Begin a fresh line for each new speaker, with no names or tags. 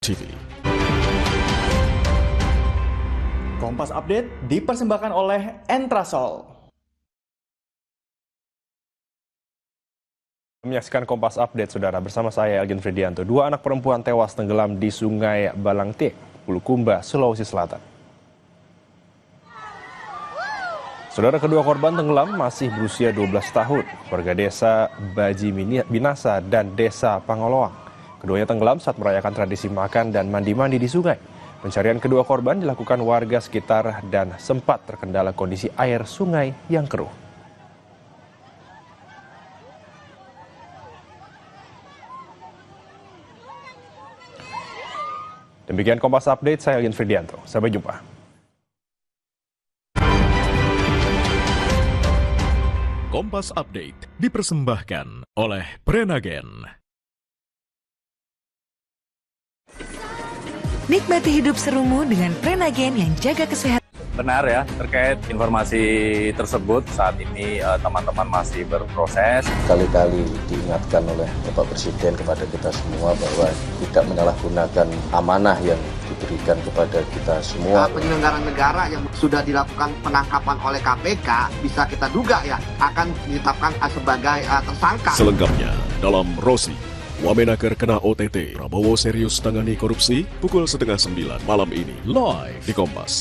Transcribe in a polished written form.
TV.
Kompas Update dipersembahkan oleh Entrasol.
Menyaksikan Kompas Update, saudara, bersama saya Elgin Fridianto. Dua anak perempuan tewas tenggelam di Sungai Balangtik, Bulukumba, Sulawesi Selatan. Saudara, kedua korban tenggelam masih berusia 12 tahun, warga desa Baji Binasa dan desa Pangoloang. Keduanya tenggelam saat merayakan tradisi makan dan mandi-mandi di sungai. Pencarian kedua korban dilakukan warga sekitar dan sempat terkendala kondisi air sungai yang keruh. Demikian Kompas Update, saya Elgin Fridianto. Sampai jumpa.
Kompas Update dipersembahkan oleh Prenagen.
Nikmati hidup serumu dengan Prenagen yang jaga kesehatan.
Benar ya, terkait informasi tersebut saat ini teman-teman masih berproses.
Kali-kali diingatkan oleh Bapak Presiden kepada kita semua bahwa tidak menyalahgunakan amanah yang diberikan kepada kita semua.
Penyelenggara negara yang sudah dilakukan penangkapan oleh KPK bisa kita duga ya akan ditetapkan sebagai tersangka.
Selengkapnya dalam Rosi. Wamenaker kena OTT, Prabowo serius tangani korupsi, pukul 8:30 malam ini, live di Kompas.